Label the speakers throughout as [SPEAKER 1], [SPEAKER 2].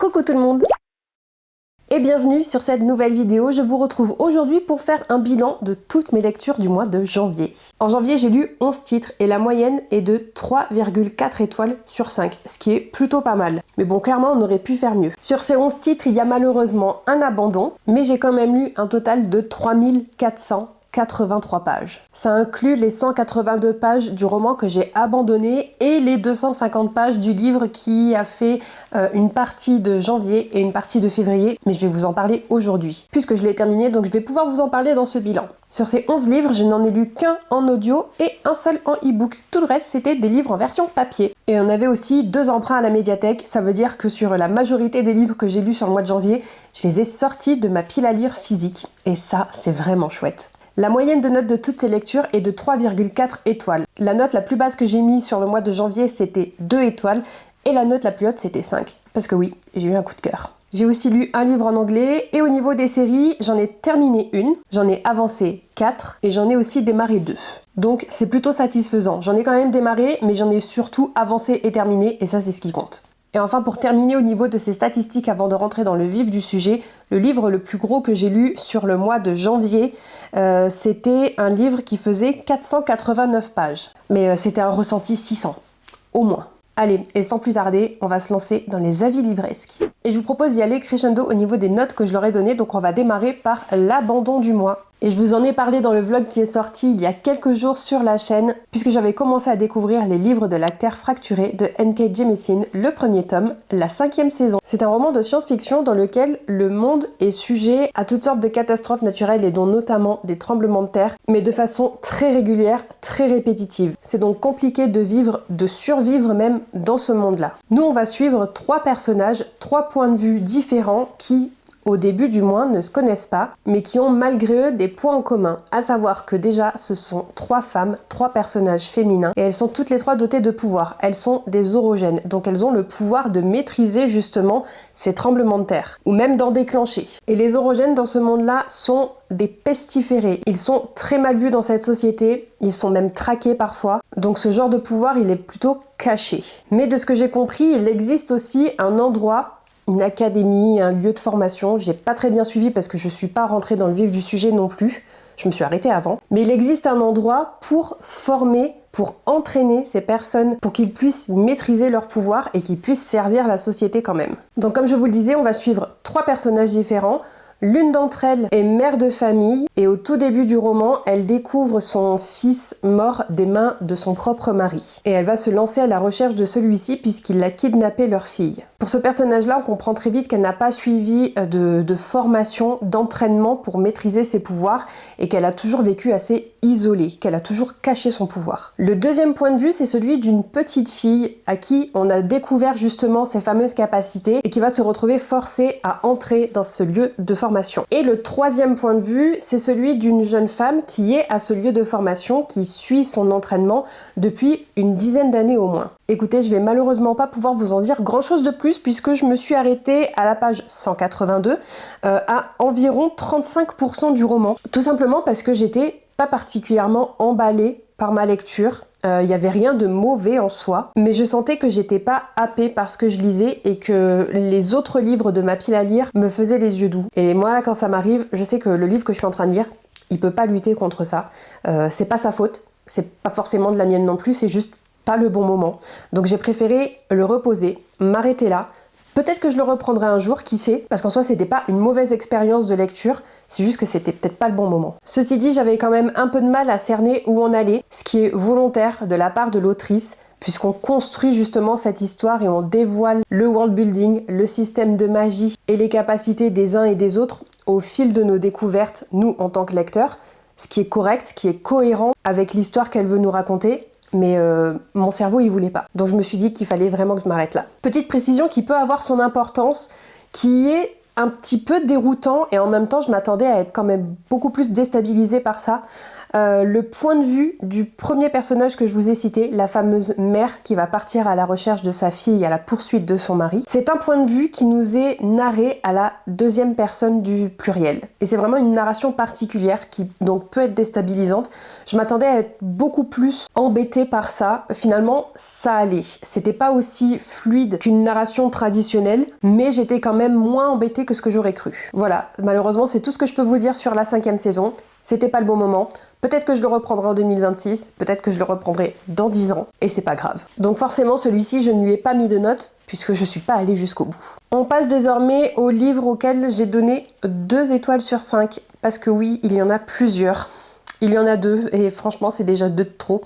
[SPEAKER 1] Coucou tout le monde et bienvenue sur cette nouvelle vidéo. Je vous retrouve aujourd'hui pour faire un bilan de toutes mes lectures du mois de janvier. En janvier, j'ai lu 11 titres et la moyenne est de 3,4 étoiles sur 5, ce qui est plutôt pas mal. Mais bon, clairement, on aurait pu faire mieux. Sur ces 11 titres, il y a malheureusement un abandon, mais j'ai quand même lu un total de 3483 pages. Ça inclut les 182 pages du roman que j'ai abandonné et les 250 pages du livre qui a fait une partie de janvier et une partie de février, mais je vais vous en parler aujourd'hui, puisque je l'ai terminé, donc je vais pouvoir vous en parler dans ce bilan. Sur ces 11 livres, je n'en ai lu qu'un en audio et un seul en e-book. Tout le reste, c'était des livres en version papier. Et on avait aussi 2 emprunts à la médiathèque, ça veut dire que sur la majorité des livres que j'ai lus sur le mois de janvier, je les ai sortis de ma pile à lire physique. Et ça, c'est vraiment chouette. La moyenne de notes de toutes ces lectures est de 3,4 étoiles. La note la plus basse que j'ai mise sur le mois de janvier, c'était 2 étoiles, et la note la plus haute, c'était 5. Parce que oui, j'ai eu un coup de cœur. J'ai aussi lu un livre en anglais, et au niveau des séries, j'en ai terminé une, j'en ai avancé 4, et j'en ai aussi démarré 2. Donc c'est plutôt satisfaisant. J'en ai quand même démarré, mais j'en ai surtout avancé et terminé, et ça c'est ce qui compte. Et enfin, pour terminer au niveau de ces statistiques avant de rentrer dans le vif du sujet, le livre le plus gros que j'ai lu sur le mois de janvier, c'était un livre qui faisait 489 pages. Mais c'était un ressenti 600, au moins. Allez, et sans plus tarder, on va se lancer dans les avis livresques. Et je vous propose d'y aller crescendo au niveau des notes que je leur ai données, donc on va démarrer par l'abandon du mois. Et je vous en ai parlé dans le vlog qui est sorti il y a quelques jours sur la chaîne, puisque j'avais commencé à découvrir les livres de la Terre fracturée de N.K. Jemisin, le premier tome, la 5e saison. C'est un roman de science-fiction dans lequel le monde est sujet à toutes sortes de catastrophes naturelles et dont notamment des tremblements de terre, mais de façon très régulière, très répétitive. C'est donc compliqué de vivre, de survivre même dans ce monde-là. Nous, on va suivre 3 personnages, 3 points de vue différents qui, au début du moins, ne se connaissent pas, mais qui ont malgré eux des points en commun, à savoir que déjà ce sont 3 femmes, 3 personnages féminins, et elles sont toutes les 3 dotées de pouvoir. Elles sont des orogènes, donc elles ont le pouvoir de maîtriser justement ces tremblements de terre, ou même d'en déclencher. Et les orogènes dans ce monde-là sont des pestiférés. Ils sont très mal vus dans cette société, ils sont même traqués parfois, donc ce genre de pouvoir il est plutôt caché. Mais de ce que j'ai compris, il existe aussi un endroit, une académie, un lieu de formation. J'ai pas très bien suivi parce que je suis pas rentrée dans le vif du sujet non plus. Je me suis arrêtée avant. Mais il existe un endroit pour former, pour entraîner ces personnes, pour qu'ils puissent maîtriser leur pouvoir et qu'ils puissent servir la société quand même. Donc comme je vous le disais, on va suivre 3 personnages différents. L'une d'entre elles est mère de famille et au tout début du roman, elle découvre son fils mort des mains de son propre mari. Et elle va se lancer à la recherche de celui-ci puisqu'il a kidnappé leur fille. Pour ce personnage-là, on comprend très vite qu'elle n'a pas suivi de formation, d'entraînement pour maîtriser ses pouvoirs et qu'elle a toujours vécu assez isolée, qu'elle a toujours caché son pouvoir. Le deuxième point de vue, c'est celui d'une petite fille à qui on a découvert justement ses fameuses capacités et qui va se retrouver forcée à entrer dans ce lieu de formation. Et le troisième point de vue, c'est celui d'une jeune femme qui est à ce lieu de formation, qui suit son entraînement depuis une dizaine d'années au moins. Écoutez, je vais malheureusement pas pouvoir vous en dire grand chose de plus puisque je me suis arrêtée à la page 182 à environ 35% du roman. Tout simplement parce que j'étais pas particulièrement emballée par ma lecture. Il n'y avait rien de mauvais en soi, mais je sentais que j'étais pas happée par ce que je lisais et que les autres livres de ma pile à lire me faisaient les yeux doux. Et moi, là, quand ça m'arrive, je sais que le livre que je suis en train de lire, il peut pas lutter contre ça. C'est pas sa faute, c'est pas forcément de la mienne non plus, c'est juste pas le bon moment. Donc j'ai préféré le reposer, m'arrêter là. Peut-être que je le reprendrai un jour, qui sait, parce qu'en soi c'était pas une mauvaise expérience de lecture, c'est juste que c'était peut-être pas le bon moment. Ceci dit, j'avais quand même un peu de mal à cerner où on allait, ce qui est volontaire de la part de l'autrice, puisqu'on construit justement cette histoire et on dévoile le world building, le système de magie et les capacités des uns et des autres au fil de nos découvertes, nous en tant que lecteurs, ce qui est correct, ce qui est cohérent avec l'histoire qu'elle veut nous raconter. Mais mon cerveau il voulait pas. Donc je me suis dit qu'il fallait vraiment que je m'arrête là. Petite précision qui peut avoir son importance, qui est un petit peu déroutant et en même temps je m'attendais à être quand même beaucoup plus déstabilisée par ça. Le point de vue du premier personnage que je vous ai cité, la fameuse mère qui va partir à la recherche de sa fille à la poursuite de son mari, c'est un point de vue qui nous est narré à la deuxième personne du pluriel. Et c'est vraiment une narration particulière qui donc peut être déstabilisante. Je m'attendais à être beaucoup plus embêtée par ça. Finalement, ça allait. C'était pas aussi fluide qu'une narration traditionnelle, mais j'étais quand même moins embêtée que ce que j'aurais cru. Voilà, malheureusement, c'est tout ce que je peux vous dire sur la 5e saison. C'était pas le bon moment. Peut-être que je le reprendrai en 2026, peut-être que je le reprendrai dans 10 ans, et c'est pas grave. Donc forcément, celui-ci, je ne lui ai pas mis de note, puisque je suis pas allée jusqu'au bout. On passe désormais au livre auquel j'ai donné 2 étoiles sur 5, parce que oui, il y en a plusieurs. Il y en a 2, et franchement, c'est déjà 2 de trop.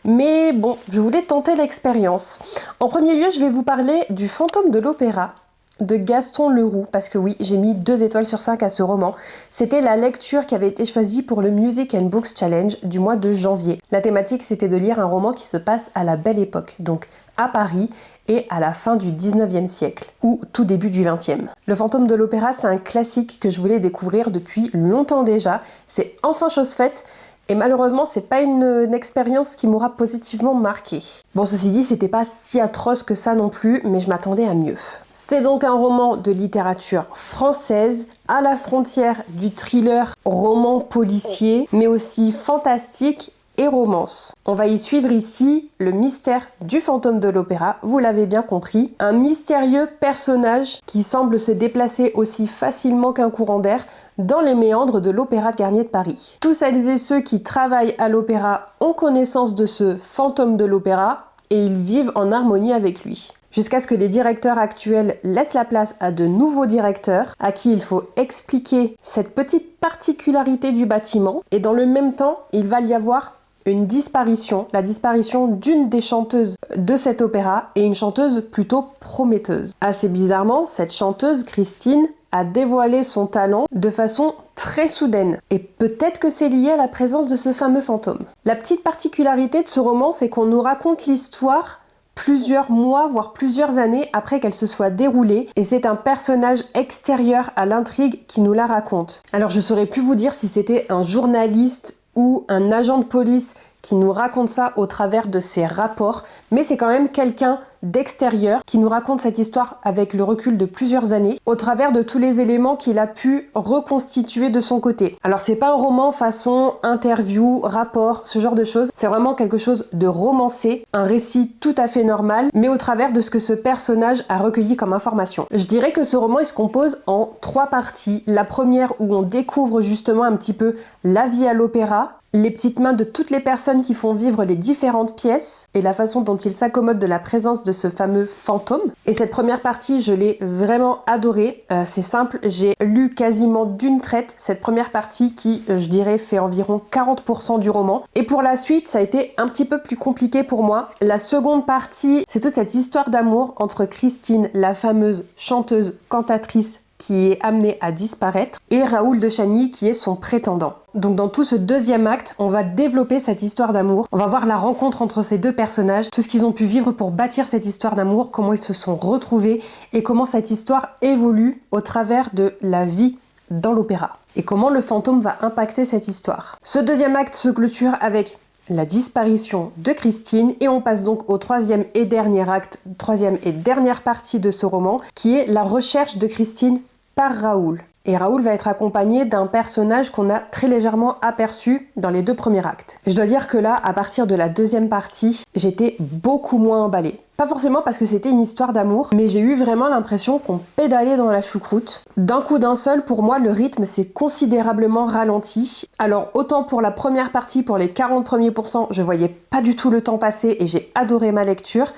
[SPEAKER 1] Mais bon, je voulais tenter l'expérience. En premier lieu, je vais vous parler du Fantôme de l'Opéra, de Gaston Leroux, parce que oui, j'ai mis 2 étoiles sur 5 à ce roman. C'était la lecture qui avait été choisie pour le Music and Books Challenge du mois de janvier. La thématique, c'était de lire un roman qui se passe à la Belle Époque, donc à Paris, et à la fin du 19e siècle, ou tout début du 20e. Le Fantôme de l'Opéra, c'est un classique que je voulais découvrir depuis longtemps déjà. C'est enfin chose faite, et malheureusement, c'est pas une expérience qui m'aura positivement marquée. Bon, ceci dit, c'était pas si atroce que ça non plus, mais je m'attendais à mieux. C'est donc un roman de littérature française, à la frontière du thriller, roman policier, mais aussi fantastique et romance. On va y suivre ici le mystère du Fantôme de l'Opéra, vous l'avez bien compris, un mystérieux personnage qui semble se déplacer aussi facilement qu'un courant d'air dans les méandres de l'Opéra de Garnier de Paris. Tous celles et ceux qui travaillent à l'opéra ont connaissance de ce fantôme de l'opéra et ils vivent en harmonie avec lui. Jusqu'à ce que les directeurs actuels laissent la place à de nouveaux directeurs à qui il faut expliquer cette petite particularité du bâtiment, et dans le même temps, il va y avoir une disparition, la disparition d'une des chanteuses de cet opéra, et une chanteuse plutôt prometteuse. Assez bizarrement, cette chanteuse, Christine, a dévoilé son talent de façon très soudaine. Et peut-être que c'est lié à la présence de ce fameux fantôme. La petite particularité de ce roman, c'est qu'on nous raconte l'histoire plusieurs mois, voire plusieurs années après qu'elle se soit déroulée, et c'est un personnage extérieur à l'intrigue qui nous la raconte. Alors je saurais plus vous dire si c'était un journaliste ou un agent de police qui nous raconte ça au travers de ses rapports, mais c'est quand même quelqu'un d'extérieur qui nous raconte cette histoire avec le recul de plusieurs années, au travers de tous les éléments qu'il a pu reconstituer de son côté. Alors c'est pas un roman façon interview, rapport, ce genre de choses, c'est vraiment quelque chose de romancé, un récit tout à fait normal, mais au travers de ce que ce personnage a recueilli comme information. Je dirais que ce roman il se compose en 3 parties. La première où on découvre justement un petit peu la vie à l'opéra, les petites mains de toutes les personnes qui font vivre les différentes pièces et la façon dont ils s'accommodent de la présence de ce fameux fantôme. Et cette première partie, je l'ai vraiment adorée. C'est simple, j'ai lu quasiment d'une traite cette première partie qui, je dirais, fait environ 40% du roman. Et pour la suite, ça a été un petit peu plus compliqué pour moi. La seconde partie, c'est toute cette histoire d'amour entre Christine, la fameuse chanteuse cantatrice qui est amené à disparaître, et Raoul de Chagny qui est son prétendant. Donc dans tout ce deuxième acte, on va développer cette histoire d'amour, on va voir la rencontre entre ces deux personnages, tout ce qu'ils ont pu vivre pour bâtir cette histoire d'amour, comment ils se sont retrouvés, et comment cette histoire évolue au travers de la vie dans l'opéra, et comment le fantôme va impacter cette histoire. Ce deuxième acte se clôture avec la disparition de Christine, et on passe donc au troisième et dernier acte, troisième et dernière partie de ce roman, qui est la recherche de Christine par Raoul. Et Raoul va être accompagné d'un personnage qu'on a très légèrement aperçu dans les 2 premiers actes. Je dois dire que là, à partir de la deuxième partie, j'étais beaucoup moins emballée. Pas forcément parce que c'était une histoire d'amour, mais j'ai eu vraiment l'impression qu'on pédalait dans la choucroute. D'un coup d'un seul, pour moi, le rythme s'est considérablement ralenti. Alors autant pour la première partie, pour les 40 premiers pourcents, je voyais pas du tout le temps passer et j'ai adoré ma lecture.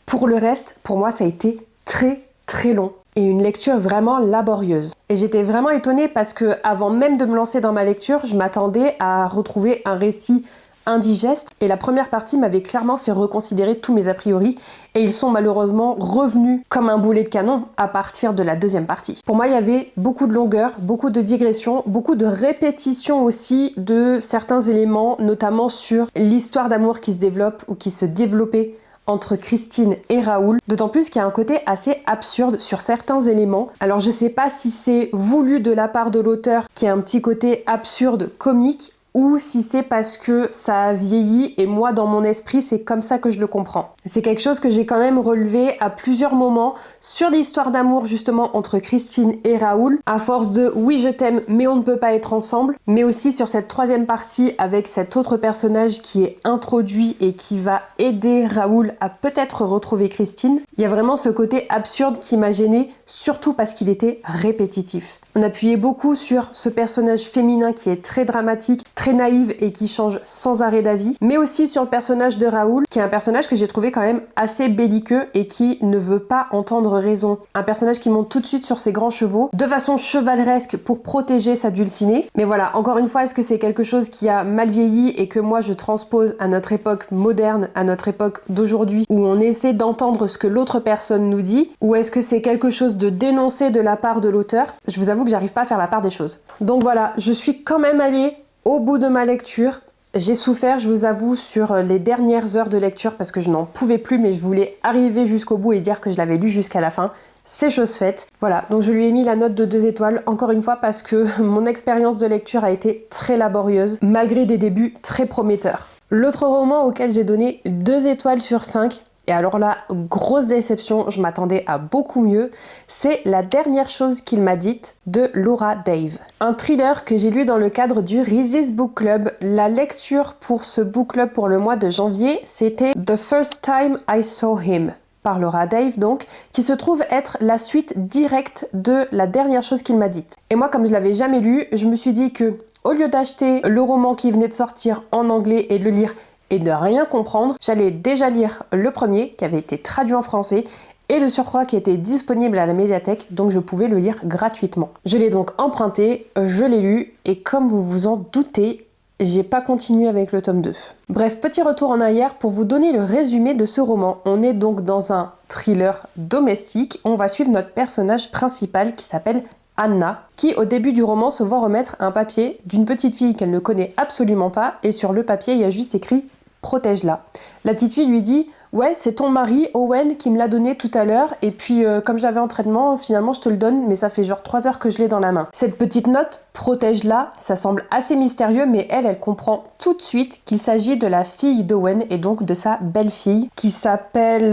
[SPEAKER 1] Pour le reste, pour moi, ça a été très long. Et une lecture vraiment laborieuse. Et j'étais vraiment étonnée parce que avant même de me lancer dans ma lecture, je m'attendais à retrouver un récit indigeste, et la première partie m'avait clairement fait reconsidérer tous mes a priori, et ils sont malheureusement revenus comme un boulet de canon à partir de la deuxième partie. Pour moi, il y avait beaucoup de longueur, beaucoup de digressions, beaucoup de répétitions aussi de certains éléments, notamment sur l'histoire d'amour qui se développe ou qui se développait entre Christine et Raoul, d'autant plus qu'il y a un côté assez absurde sur certains éléments. Alors je sais pas si c'est voulu de la part de l'auteur, qui a un petit côté absurde, comique, ou si c'est parce que ça a vieilli et moi dans mon esprit c'est comme ça que je le comprends. C'est quelque chose que j'ai quand même relevé à plusieurs moments sur l'histoire d'amour justement entre Christine et Raoul, à force de oui je t'aime mais on ne peut pas être ensemble, mais aussi sur cette troisième partie avec cet autre personnage qui est introduit et qui va aider Raoul à peut-être retrouver Christine. Il y a vraiment ce côté absurde qui m'a gênée, surtout parce qu'il était répétitif. On appuyait beaucoup sur ce personnage féminin qui est très dramatique, très naïve et qui change sans arrêt d'avis, mais aussi sur le personnage de Raoul, qui est un personnage que j'ai trouvé quand même assez belliqueux et qui ne veut pas entendre raison. Un personnage qui monte tout de suite sur ses grands chevaux, de façon chevaleresque pour protéger sa dulcinée. Mais voilà, encore une fois, est-ce que c'est quelque chose qui a mal vieilli et que moi je transpose à notre époque moderne, à notre époque d'aujourd'hui, où on essaie d'entendre ce que l'autre personne nous dit, ou est-ce que c'est quelque chose de dénoncé de la part de l'auteur? Je vous avoue que j'arrive pas à faire la part des choses. Donc voilà, je suis quand même allée au bout de ma lecture. J'ai souffert, je vous avoue, sur les dernières heures de lecture parce que je n'en pouvais plus, mais je voulais arriver jusqu'au bout et dire que je l'avais lu jusqu'à la fin. C'est chose faite. Voilà, donc je lui ai mis la note de 2 étoiles, encore une fois parce que mon expérience de lecture a été très laborieuse, malgré des débuts très prometteurs. L'autre roman auquel j'ai donné 2 étoiles sur 5, et alors là, grosse déception, je m'attendais à beaucoup mieux, c'est La dernière chose qu'il m'a dite de Laura Dave. Un thriller que j'ai lu dans le cadre du Reese's Book Club. La lecture pour ce book club pour le mois de janvier, c'était The First Time I Saw Him, par Laura Dave donc, qui se trouve être la suite directe de La dernière chose qu'il m'a dite. Et moi, comme je l'avais jamais lu, je me suis dit que, au lieu d'acheter le roman qui venait de sortir en anglais et de le lire et de rien comprendre, j'allais déjà lire le premier qui avait été traduit en français et de surcroît qui était disponible à la médiathèque, donc je pouvais le lire gratuitement. Je l'ai donc emprunté, je l'ai lu et comme vous vous en doutez, j'ai pas continué avec le tome 2. Bref, petit retour en arrière pour vous donner le résumé de ce roman. On est donc dans un thriller domestique, on va suivre notre personnage principal qui s'appelle Anna, qui au début du roman se voit remettre un papier d'une petite fille qu'elle ne connaît absolument pas et sur le papier il y a juste écrit « Protège-la ». La petite fille lui dit « Ouais, c'est ton mari, Owen, qui me l'a donné tout à l'heure et puis comme j'avais entraînement, finalement je te le donne mais ça fait genre 3 heures que je l'ai dans la main. » Cette petite note « Protège-la », ça semble assez mystérieux mais elle comprend tout de suite qu'il s'agit de la fille d'Owen et donc de sa belle-fille qui s'appelle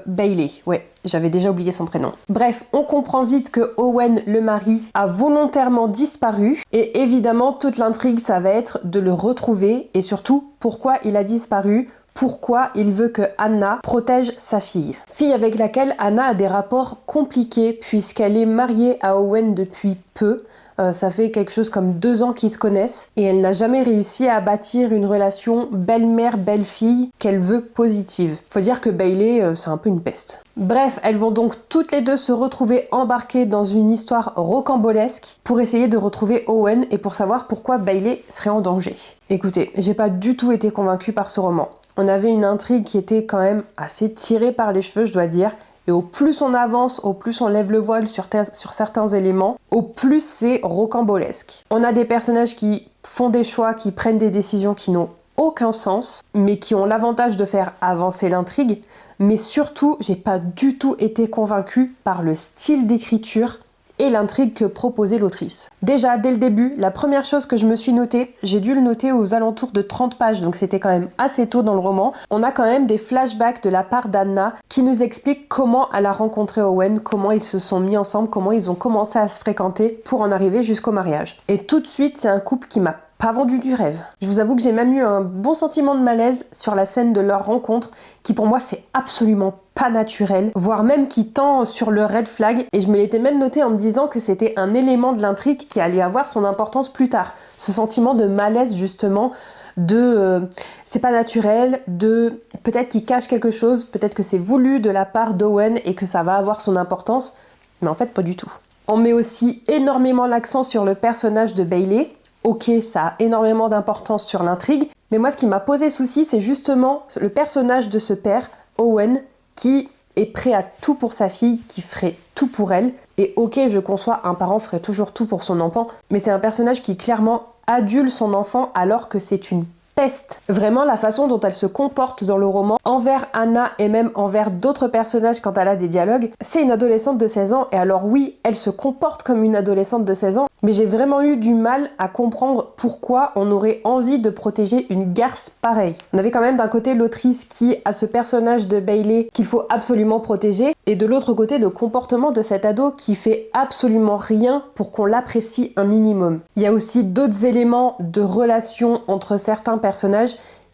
[SPEAKER 1] Bailey. Ouais. J'avais déjà oublié son prénom. Bref, on comprend vite que Owen, le mari, a volontairement disparu et évidemment toute l'intrigue ça va être de le retrouver et surtout pourquoi il a disparu, pourquoi il veut que Anna protège sa fille. Fille avec laquelle Anna a des rapports compliqués puisqu'elle est mariée à Owen depuis peu. Ça fait quelque chose comme 2 ans qu'ils se connaissent et elle n'a jamais réussi à bâtir une relation belle-mère-belle-fille qu'elle veut positive. Faut dire que Bailey, c'est un peu une peste. Bref, elles vont donc toutes les deux se retrouver embarquées dans une histoire rocambolesque pour essayer de retrouver Owen et pour savoir pourquoi Bailey serait en danger. Écoutez, j'ai pas du tout été convaincue par ce roman. On avait une intrigue qui était quand même assez tirée par les cheveux, je dois dire. Et au plus on avance, au plus on lève le voile sur certains éléments, au plus c'est rocambolesque. On a des personnages qui font des choix, qui prennent des décisions qui n'ont aucun sens, mais qui ont l'avantage de faire avancer l'intrigue. Mais surtout, j'ai pas du tout été convaincue par le style d'écriture et l'intrigue que proposait l'autrice. Déjà, dès le début, la première chose que je me suis notée, j'ai dû le noter aux alentours de 30 pages, donc c'était quand même assez tôt dans le roman, on a quand même des flashbacks de la part d'Anna qui nous expliquent comment elle a rencontré Owen, comment ils se sont mis ensemble, comment ils ont commencé à se fréquenter pour en arriver jusqu'au mariage. Et tout de suite, c'est un couple qui m'a pas vendu du rêve. Je vous avoue que j'ai même eu un bon sentiment de malaise sur la scène de leur rencontre qui pour moi fait absolument pas naturel, voire même qui tend sur le red flag et je me l'étais même noté en me disant que c'était un élément de l'intrigue qui allait avoir son importance plus tard. Ce sentiment de malaise justement de c'est pas naturel, de peut-être qu'il cache quelque chose, peut-être que c'est voulu de la part d'Owen et que ça va avoir son importance, mais en fait pas du tout. On met aussi énormément l'accent sur le personnage de Bailey. Ok, ça a énormément d'importance sur l'intrigue, mais moi ce qui m'a posé souci, c'est justement le personnage de ce père, Owen, qui est prêt à tout pour sa fille, qui ferait tout pour elle. Et ok, je conçois, un parent ferait toujours tout pour son enfant, mais c'est un personnage qui clairement adule son enfant alors que c'est une peste. Vraiment, la façon dont elle se comporte dans le roman, envers Anna et même envers d'autres personnages quand elle a des dialogues, c'est une adolescente de 16 ans. Et alors oui, elle se comporte comme une adolescente de 16 ans, mais j'ai vraiment eu du mal à comprendre pourquoi on aurait envie de protéger une garce pareille. On avait quand même d'un côté l'autrice qui a ce personnage de Bailey qu'il faut absolument protéger, et de l'autre côté le comportement de cet ado qui fait absolument rien pour qu'on l'apprécie un minimum. Il y a aussi d'autres éléments de relation entre certains personnages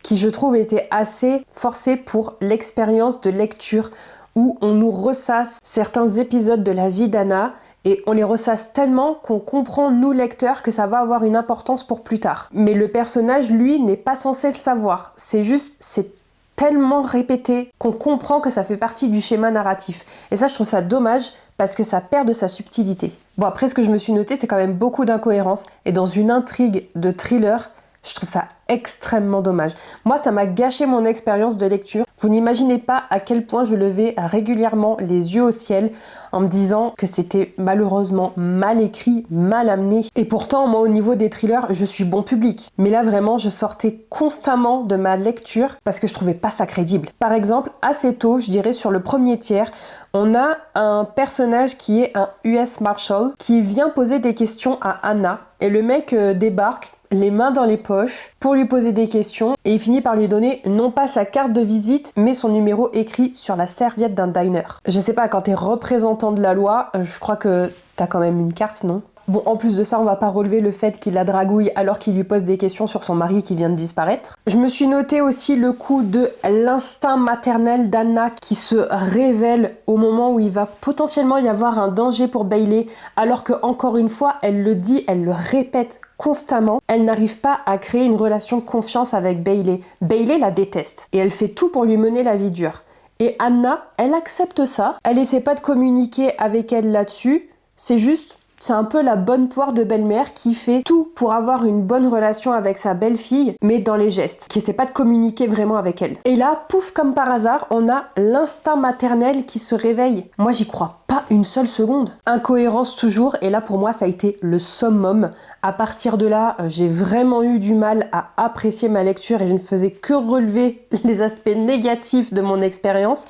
[SPEAKER 1] qui je trouve étaient assez forcés pour l'expérience de lecture, où on nous ressasse certains épisodes de la vie d'Anna et on les ressasse tellement qu'on comprend, nous lecteurs, que ça va avoir une importance pour plus tard. Mais le personnage, lui, n'est pas censé le savoir. C'est tellement répété qu'on comprend que ça fait partie du schéma narratif. Et ça, je trouve ça dommage parce que ça perd de sa subtilité. Bon, après, ce que je me suis noté, c'est quand même beaucoup d'incohérences. Et dans une intrigue de thriller, je trouve ça extrêmement dommage. Moi, ça m'a gâché mon expérience de lecture. Vous n'imaginez pas à quel point je levais régulièrement les yeux au ciel en me disant que c'était malheureusement mal écrit, mal amené. Et pourtant, moi, au niveau des thrillers, je suis bon public. Mais là, vraiment, je sortais constamment de ma lecture parce que je trouvais pas ça crédible. Par exemple, assez tôt, je dirais sur le premier tiers, on a un personnage qui est un US Marshal qui vient poser des questions à Anna. Et le mec débarque les mains dans les poches pour lui poser des questions et il finit par lui donner non pas sa carte de visite mais son numéro écrit sur la serviette d'un diner. Je sais pas, quand t'es représentant de la loi, je crois que t'as quand même une carte, non ? Bon, en plus de ça, on va pas relever le fait qu'il la dragouille alors qu'il lui pose des questions sur son mari qui vient de disparaître. Je me suis noté aussi le coup de l'instinct maternel d'Anna qui se révèle au moment où il va potentiellement y avoir un danger pour Bailey, alors que, encore une fois, elle le dit, elle le répète constamment, elle n'arrive pas à créer une relation de confiance avec Bailey. Bailey la déteste et elle fait tout pour lui mener la vie dure. Et Anna, elle accepte ça, elle essaie pas de communiquer avec elle là-dessus, c'est un peu la bonne poire de belle-mère qui fait tout pour avoir une bonne relation avec sa belle-fille, mais dans les gestes, qui essaie pas de communiquer vraiment avec elle. Et là, pouf, comme par hasard, on a l'instinct maternel qui se réveille. Moi, j'y crois pas une seule seconde. Incohérence toujours, et là, pour moi, ça a été le summum. À partir de là, j'ai vraiment eu du mal à apprécier ma lecture et je ne faisais que relever les aspects négatifs de mon expérience.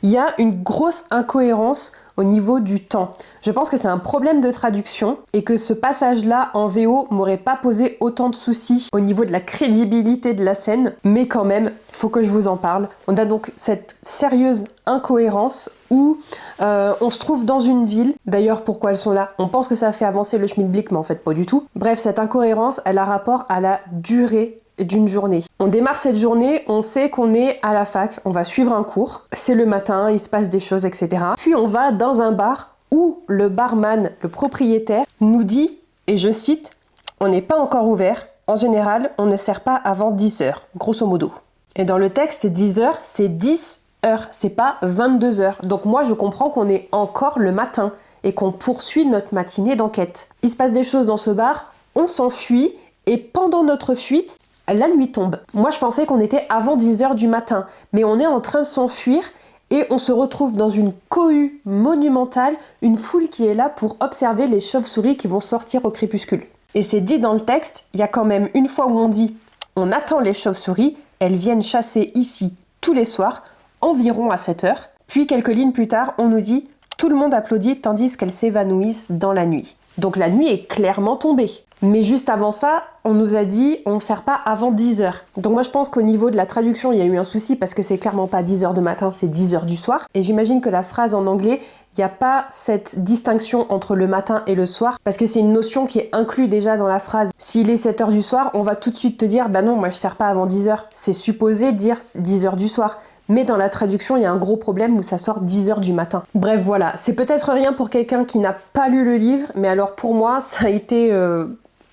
[SPEAKER 1] Il y a une grosse incohérence au niveau du temps. Je pense que c'est un problème de traduction et que ce passage-là en VO m'aurait pas posé autant de soucis au niveau de la crédibilité de la scène, mais quand même, faut que je vous en parle. On a donc cette sérieuse incohérence où on se trouve dans une ville. D'ailleurs, pourquoi elles sont là ? On pense que ça fait avancer le Schmilblick, mais en fait pas du tout. Bref, cette incohérence, elle a rapport à la durée d'une journée. On démarre cette journée, on sait qu'on est à la fac, on va suivre un cours, c'est le matin, il se passe des choses, etc. Puis on va dans un bar où le barman, le propriétaire, nous dit, et je cite, « On n'est pas encore ouvert, en général, on ne sert pas avant 10 heures, grosso modo. » Et dans le texte, 10 heures, c'est 10 heures, c'est pas 22 heures. Donc moi, je comprends qu'on est encore le matin et qu'on poursuit notre matinée d'enquête. Il se passe des choses dans ce bar, on s'enfuit, et pendant notre fuite, la nuit tombe. Moi, je pensais qu'on était avant 10h du matin, mais on est en train de s'enfuir et on se retrouve dans une cohue monumentale, une foule qui est là pour observer les chauves-souris qui vont sortir au crépuscule. Et c'est dit dans le texte, il y a quand même une fois où on dit « On attend les chauves-souris, elles viennent chasser ici tous les soirs, environ à 7h. » Puis quelques lignes plus tard, on nous dit « Tout le monde applaudit tandis qu'elles s'évanouissent dans la nuit. » Donc la nuit est clairement tombée. Mais juste avant ça, on nous a dit on ne sert pas avant 10h. Donc moi je pense qu'au niveau de la traduction, il y a eu un souci parce que c'est clairement pas 10h du matin, c'est 10h du soir. Et j'imagine que la phrase en anglais, il n'y a pas cette distinction entre le matin et le soir parce que c'est une notion qui est inclue déjà dans la phrase. S'il est 7h du soir, on va tout de suite te dire bah non, moi je sers pas avant 10h. C'est supposé dire 10h du soir. Mais dans la traduction, il y a un gros problème où ça sort 10h du matin. Bref, voilà. C'est peut-être rien pour quelqu'un qui n'a pas lu le livre, mais alors pour moi, ça a été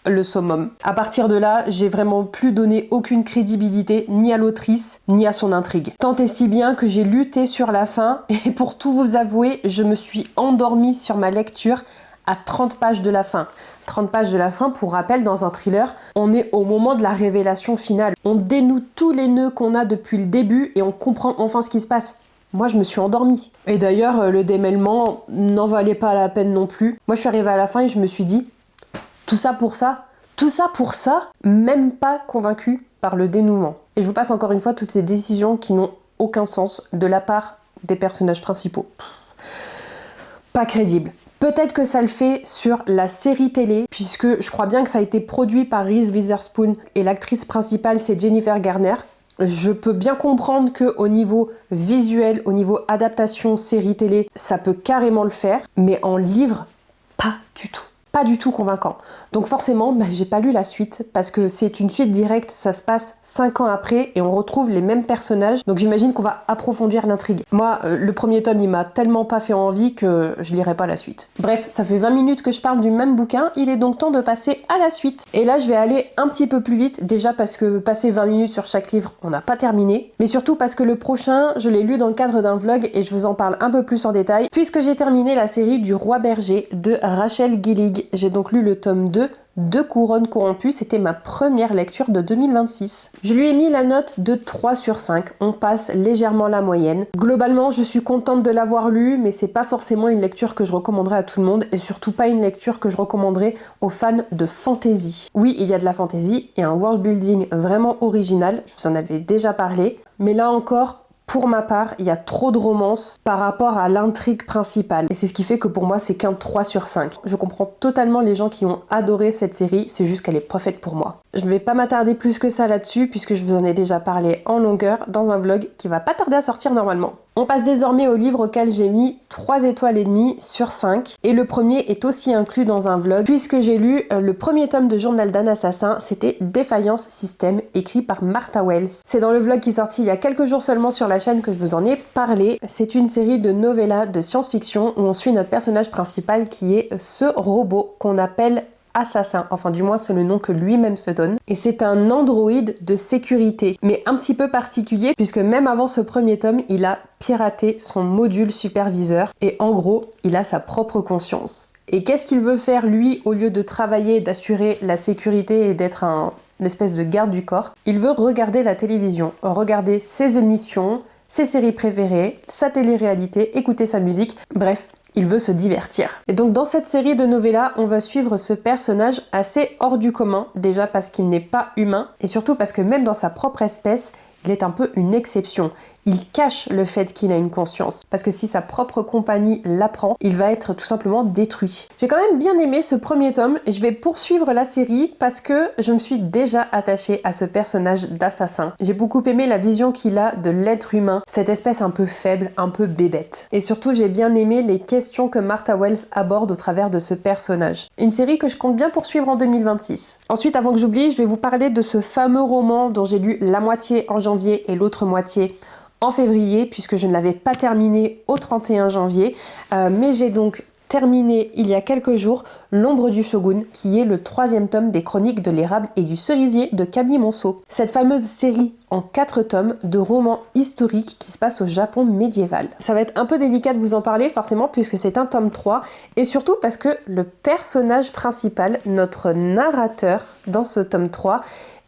[SPEAKER 1] le summum. À partir de là, j'ai vraiment plus donné aucune crédibilité ni à l'autrice, ni à son intrigue. Tant et si bien que j'ai lutté sur la fin, et pour tout vous avouer, je me suis endormie sur ma lecture à 30 pages de la fin. 30 pages de la fin, pour rappel, dans un thriller, on est au moment de la révélation finale. On dénoue tous les nœuds qu'on a depuis le début et on comprend enfin ce qui se passe. Moi, je me suis endormie. Et d'ailleurs, le démêlement n'en valait pas la peine non plus. Moi, je suis arrivée à la fin et je me suis dit, tout ça pour ça, même pas convaincue. par le dénouement. Et je vous passe encore une fois toutes ces décisions qui n'ont aucun sens de la part des personnages principaux. Pas crédible. Peut-être que ça le fait sur la série télé, puisque je crois bien que ça a été produit par Reese Witherspoon et l'actrice principale c'est Jennifer Garner. Je peux bien comprendre qu'au niveau visuel, au niveau adaptation série télé, ça peut carrément le faire, mais en livre, pas du tout. Pas du tout convaincant. Donc forcément, j'ai pas lu la suite parce que c'est une suite directe, ça se passe 5 ans après et on retrouve les mêmes personnages. Donc j'imagine qu'on va approfondir l'intrigue. Moi, le premier tome, il m'a tellement pas fait envie que je lirai pas la suite. Bref, ça fait 20 minutes que je parle du même bouquin, il est donc temps de passer à la suite. Et là, je vais aller un petit peu plus vite, déjà parce que passer 20 minutes sur chaque livre, on n'a pas terminé, mais surtout parce que le prochain, je l'ai lu dans le cadre d'un vlog et je vous en parle un peu plus en détail, puisque j'ai terminé la série du Roi Berger de Rachel Gillig. J'ai donc lu le tome 2 de Couronne corrompue, c'était ma première lecture de 2026. Je lui ai mis la note de 3 sur 5, on passe légèrement la moyenne. Globalement, je suis contente de l'avoir lu, mais c'est pas forcément une lecture que je recommanderais à tout le monde, et surtout pas une lecture que je recommanderais aux fans de fantasy. Oui, il y a de la fantasy et un world building vraiment original, je vous en avais déjà parlé, mais là encore, pour ma part, il y a trop de romance par rapport à l'intrigue principale. Et c'est ce qui fait que pour moi, c'est qu'un 3 sur 5. Je comprends totalement les gens qui ont adoré cette série, c'est juste qu'elle est pas faite pour moi. Je vais pas m'attarder plus que ça là-dessus, puisque je vous en ai déjà parlé en longueur dans un vlog qui va pas tarder à sortir normalement. On passe désormais au livre auquel j'ai mis 3 étoiles et demie sur 5. Et le premier est aussi inclus dans un vlog, puisque j'ai lu le premier tome de Journal d'un assassin, c'était Défaillance Système, écrit par Martha Wells. C'est dans le vlog qui est sorti il y a quelques jours seulement sur la chaîne que je vous en ai parlé. C'est une série de novellas de science-fiction où on suit notre personnage principal qui est ce robot qu'on appelle Assassin, enfin du moins c'est le nom que lui-même se donne, et c'est un androïde de sécurité, mais un petit peu particulier puisque même avant ce premier tome, il a piraté son module superviseur et en gros, il a sa propre conscience. Et qu'est-ce qu'il veut faire lui au lieu de travailler, d'assurer la sécurité et d'être une espèce de garde du corps? Il veut regarder la télévision, regarder ses émissions, ses séries préférées, sa télé-réalité, écouter sa musique, bref, il veut se divertir. Et donc dans cette série de novellas, on va suivre ce personnage assez hors du commun, déjà parce qu'il n'est pas humain, et surtout parce que même dans sa propre espèce, il est un peu une exception. Il cache le fait qu'il a une conscience, parce que si sa propre compagnie l'apprend, il va être tout simplement détruit. J'ai quand même bien aimé ce premier tome, et je vais poursuivre la série parce que je me suis déjà attachée à ce personnage d'assassin. J'ai beaucoup aimé la vision qu'il a de l'être humain, cette espèce un peu faible, un peu bébête. Et surtout, j'ai bien aimé les questions que Martha Wells aborde au travers de ce personnage. Une série que je compte bien poursuivre en 2026. Ensuite, avant que j'oublie, je vais vous parler de ce fameux roman dont j'ai lu la moitié en janvier et l'autre moitié en février, puisque je ne l'avais pas terminé au 31 janvier, mais j'ai donc terminé il y a quelques jours L'ombre du shogun, qui est le 3e tome des chroniques de l'érable et du cerisier de Camille Monceau. Cette fameuse série en 4 tomes de romans historiques qui se passent au Japon médiéval. Ça va être un peu délicat de vous en parler forcément puisque c'est un tome 3 et surtout parce que le personnage principal, notre narrateur dans ce tome 3,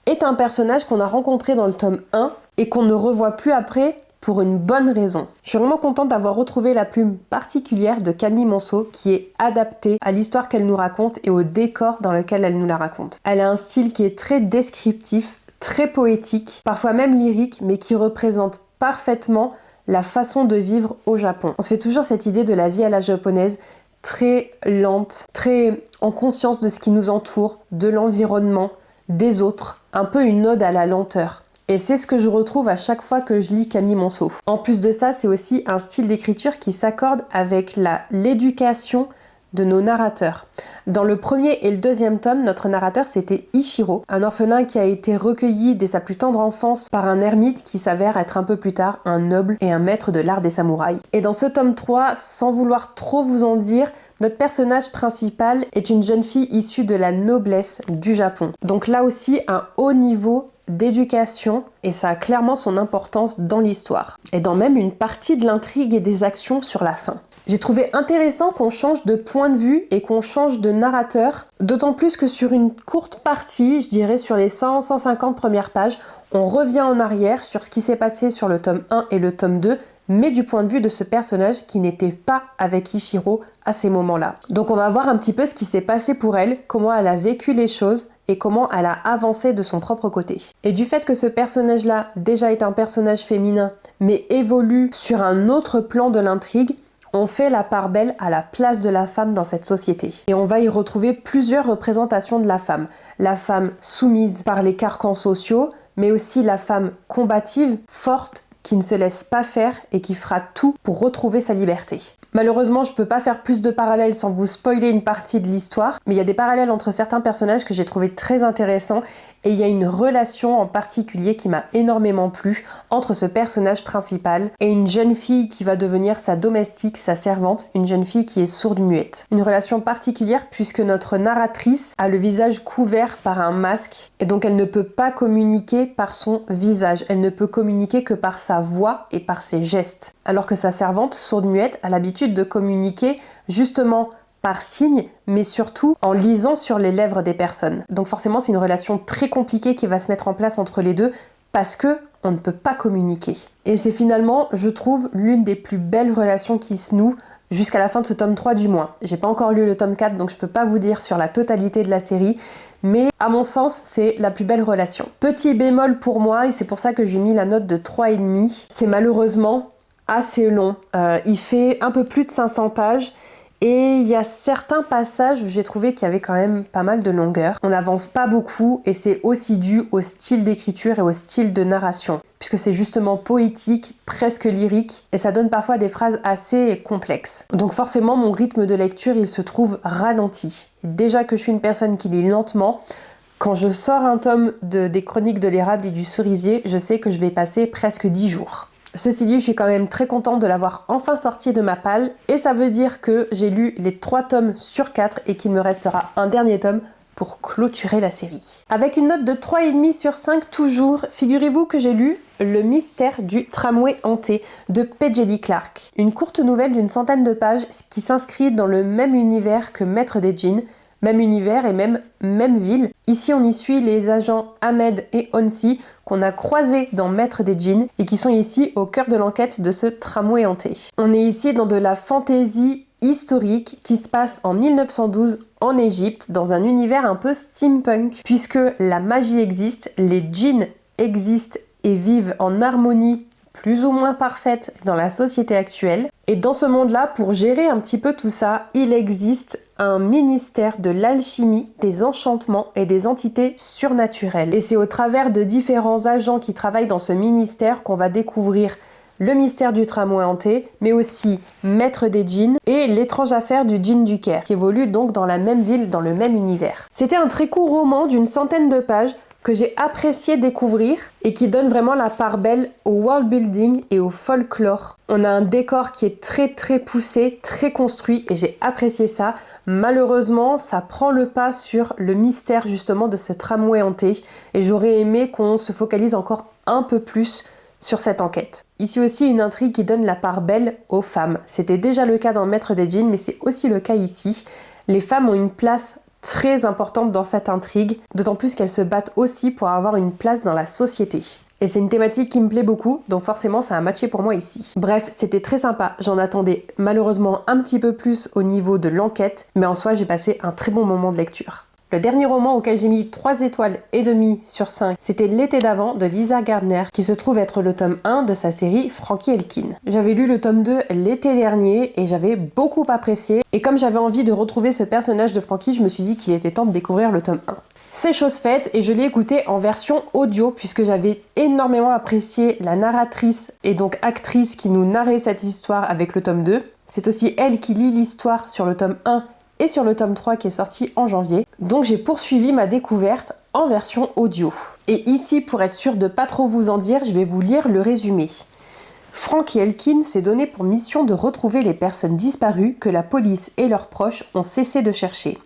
[SPEAKER 1] est un personnage qu'on a rencontré dans le tome 1 et qu'on ne revoit plus après pour une bonne raison. Je suis vraiment contente d'avoir retrouvé la plume particulière de Camille Monceau qui est adaptée à l'histoire qu'elle nous raconte et au décor dans lequel elle nous la raconte. Elle a un style qui est très descriptif, très poétique, parfois même lyrique, mais qui représente parfaitement la façon de vivre au Japon. On se fait toujours cette idée de la vie à la japonaise, très lente, très en conscience de ce qui nous entoure, de l'environnement, des autres, un peu une ode à la lenteur. Et c'est ce que je retrouve à chaque fois que je lis Camille Monceau. En plus de ça, c'est aussi un style d'écriture qui s'accorde avec l'éducation de nos narrateurs. Dans le premier et le 2e tome, notre narrateur c'était Ichiro, un orphelin qui a été recueilli dès sa plus tendre enfance par un ermite qui s'avère être un peu plus tard un noble et un maître de l'art des samouraïs. Et dans ce tome 3, sans vouloir trop vous en dire, notre personnage principal est une jeune fille issue de la noblesse du Japon. Donc là aussi, un haut niveau d'éducation et ça a clairement son importance dans l'histoire et dans même une partie de l'intrigue et des actions sur la fin. J'ai trouvé intéressant qu'on change de point de vue et qu'on change de narrateur, d'autant plus que sur une courte partie, je dirais sur les 100-150 premières pages, on revient en arrière sur ce qui s'est passé sur le tome 1 et le tome 2, mais du point de vue de ce personnage qui n'était pas avec Ichiro à ces moments-là. Donc on va voir un petit peu ce qui s'est passé pour elle, comment elle a vécu les choses, et comment elle a avancé de son propre côté. Et du fait que ce personnage-là déjà est un personnage féminin, mais évolue sur un autre plan de l'intrigue, on fait la part belle à la place de la femme dans cette société. Et on va y retrouver plusieurs représentations de la femme. La femme soumise par les carcans sociaux, mais aussi la femme combative, forte, qui ne se laisse pas faire et qui fera tout pour retrouver sa liberté. Malheureusement, je peux pas faire plus de parallèles sans vous spoiler une partie de l'histoire, mais il y a des parallèles entre certains personnages que j'ai trouvé très intéressants et il y a une relation en particulier qui m'a énormément plu entre ce personnage principal et une jeune fille qui va devenir sa domestique, sa servante, une jeune fille qui est sourde-muette. Une relation particulière puisque notre narratrice a le visage couvert par un masque et donc elle ne peut pas communiquer par son visage, elle ne peut communiquer que par sa voix et par ses gestes. Alors que sa servante, sourde-muette, a l'habitude de communiquer justement par signe, mais surtout en lisant sur les lèvres des personnes. Donc forcément, c'est une relation très compliquée qui va se mettre en place entre les deux parce que on ne peut pas communiquer. Et c'est finalement, je trouve, l'une des plus belles relations qui se nouent jusqu'à la fin de ce tome 3 du moins. J'ai pas encore lu le tome 4, donc je peux pas vous dire sur la totalité de la série, mais à mon sens, c'est la plus belle relation. Petit bémol pour moi, et c'est pour ça que je lui ai mis la note de 3,5, c'est malheureusement assez long. Il fait un peu plus de 500 pages, et il y a certains passages où j'ai trouvé qu'il y avait quand même pas mal de longueur. On n'avance pas beaucoup et c'est aussi dû au style d'écriture et au style de narration, puisque c'est justement poétique, presque lyrique, et ça donne parfois des phrases assez complexes. Donc forcément, mon rythme de lecture, il se trouve ralenti. Déjà que je suis une personne qui lit lentement, quand je sors un tome des Chroniques de l'érable et du cerisier, je sais que je vais passer presque 10 jours. Ceci dit, je suis quand même très contente de l'avoir enfin sorti de ma palle et ça veut dire que j'ai lu les 3 tomes sur 4 et qu'il me restera un dernier tome pour clôturer la série. Avec une note de 3,5 sur 5 toujours, figurez-vous que j'ai lu Le mystère du tramway hanté de Paisley Clark. Une courte nouvelle d'une centaine de pages qui s'inscrit dans le même univers que Maître des djinns, même univers et même ville. Ici, on y suit les agents Ahmed et Onsi qu'on a croisés dans Maître des djinns et qui sont ici au cœur de l'enquête de ce tramway hanté. On est ici dans de la fantaisie historique qui se passe en 1912 en Égypte, dans un univers un peu steampunk, puisque la magie existe, les djinns existent et vivent en harmonie plus ou moins parfaite dans la société actuelle. Et dans ce monde-là, pour gérer un petit peu tout ça, il existe un ministère de l'alchimie, des enchantements et des entités surnaturelles. Et c'est au travers de différents agents qui travaillent dans ce ministère qu'on va découvrir le mystère du tramway hanté, mais aussi Maître des djinns et l'étrange affaire du djinn du Caire, qui évolue donc dans la même ville, dans le même univers. C'était un très court roman d'une centaine de pages que j'ai apprécié découvrir et qui donne vraiment la part belle au world building et au folklore. On a un décor qui est très poussé, très construit et j'ai apprécié ça. Malheureusement, ça prend le pas sur le mystère justement de ce tramway hanté et j'aurais aimé qu'on se focalise encore un peu plus sur cette enquête. Ici aussi une intrigue qui donne la part belle aux femmes. C'était déjà le cas dans Maître des djinns, mais c'est aussi le cas ici. Les femmes ont une place très importante dans cette intrigue, d'autant plus qu'elles se battent aussi pour avoir une place dans la société. Et c'est une thématique qui me plaît beaucoup, donc forcément ça a matché pour moi ici. Bref, c'était très sympa, j'en attendais malheureusement un petit peu plus au niveau de l'enquête, mais en soi j'ai passé un très bon moment de lecture. Le dernier roman auquel j'ai mis 3 étoiles et demie sur 5, c'était L'été d'avant de Lisa Gardner, qui se trouve être le tome 1 de sa série Frankie Elkin. J'avais lu le tome 2 l'été dernier et j'avais beaucoup apprécié, et comme j'avais envie de retrouver ce personnage de Frankie, je me suis dit qu'il était temps de découvrir le tome 1. C'est chose faite et je l'ai écouté en version audio puisque j'avais énormément apprécié la narratrice et donc actrice qui nous narrait cette histoire avec le tome 2. C'est aussi elle qui lit l'histoire sur le tome 1 et sur le tome 3 qui est sorti en janvier. Donc j'ai poursuivi ma découverte en version audio. Et ici, pour être sûr de pas trop vous en dire, je vais vous lire le résumé. Frankie Elkin s'est donné pour mission de retrouver les personnes disparues que la police et leurs proches ont cessé de chercher.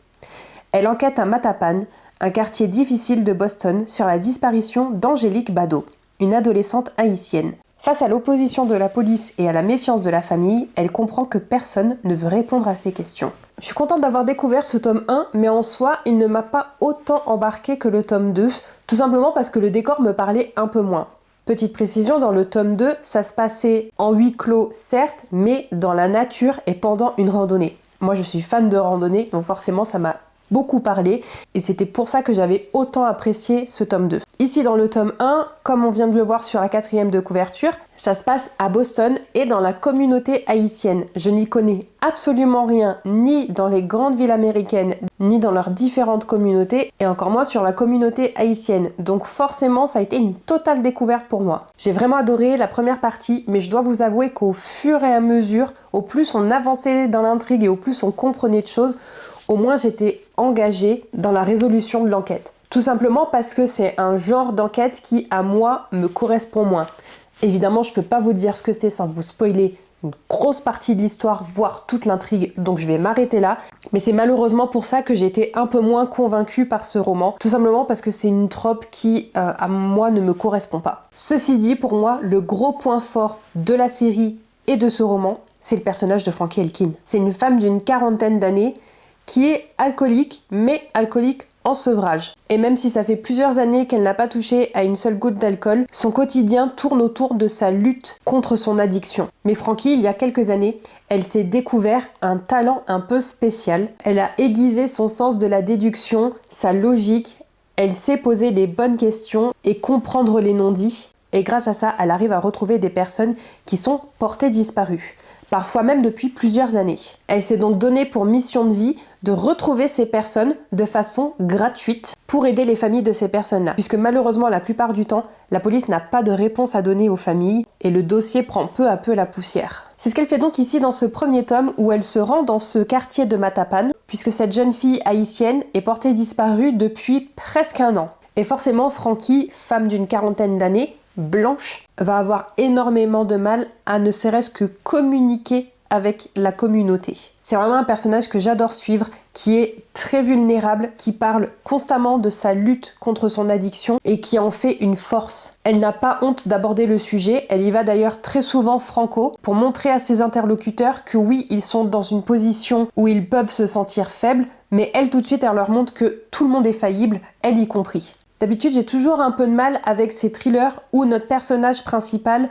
[SPEAKER 1] Elle enquête à Mattapan, un quartier difficile de Boston, sur la disparition d'Angélique Bado, une adolescente haïtienne. Face à l'opposition de la police et à la méfiance de la famille, elle comprend que personne ne veut répondre à ses questions. Je suis contente d'avoir découvert ce tome 1, mais en soi, il ne m'a pas autant embarqué que le tome 2, tout simplement parce que le décor me parlait un peu moins. Petite précision, dans le tome 2, ça se passait en huis clos, certes, mais dans la nature et pendant une randonnée. Moi, je suis fan de randonnée, donc forcément, ça m'a beaucoup parlé et c'était pour ça que j'avais autant apprécié ce tome 2. Ici dans le tome 1, comme on vient de le voir sur la 4e de couverture, ça se passe à Boston et dans la communauté haïtienne. Je n'y connais absolument rien, ni dans les grandes villes américaines, ni dans leurs différentes communautés, et encore moins sur la communauté haïtienne. Donc forcément, ça a été une totale découverte pour moi. J'ai vraiment adoré la première partie, mais je dois vous avouer qu'au fur et à mesure, au plus on avançait dans l'intrigue et au plus on comprenait de choses, au moins j'étais engagée dans la résolution de l'enquête. Tout simplement parce que c'est un genre d'enquête qui, à moi, me correspond moins. Évidemment, je peux pas vous dire ce que c'est sans vous spoiler une grosse partie de l'histoire, voire toute l'intrigue, donc je vais m'arrêter là. Mais c'est malheureusement pour ça que j'ai été un peu moins convaincue par ce roman, tout simplement parce que c'est une trope qui, à moi, ne me correspond pas. Ceci dit, pour moi, le gros point fort de la série et de ce roman, c'est le personnage de Frankie Elkin. C'est une femme d'une 40aine d'années qui est alcoolique, mais alcoolique en sevrage. Et même si ça fait plusieurs années qu'elle n'a pas touché à une seule goutte d'alcool, son quotidien tourne autour de sa lutte contre son addiction. Mais Frankie, il y a quelques années, elle s'est découvert un talent un peu spécial. Elle a aiguisé son sens de la déduction, sa logique, elle sait poser les bonnes questions et comprendre les non-dits. Et grâce à ça, elle arrive à retrouver des personnes qui sont portées disparues, parfois même depuis plusieurs années. Elle s'est donc donnée pour mission de vie de retrouver ces personnes de façon gratuite pour aider les familles de ces personnes-là. Puisque malheureusement, la plupart du temps, la police n'a pas de réponse à donner aux familles et le dossier prend peu à peu la poussière. C'est ce qu'elle fait donc ici dans ce premier tome où elle se rend dans ce quartier de Matapan, puisque cette jeune fille haïtienne est portée disparue depuis presque un an. Et forcément, Frankie, femme d'une 40aine d'années, blanche, va avoir énormément de mal à ne serait-ce que communiquer avec la communauté. C'est vraiment un personnage que j'adore suivre, qui est très vulnérable, qui parle constamment de sa lutte contre son addiction et qui en fait une force. Elle n'a pas honte d'aborder le sujet, elle y va d'ailleurs très souvent franco pour montrer à ses interlocuteurs que oui, ils sont dans une position où ils peuvent se sentir faibles, mais elle tout de suite, elle leur montre que tout le monde est faillible, elle y compris. D'habitude, j'ai toujours un peu de mal avec ces thrillers où notre personnage principal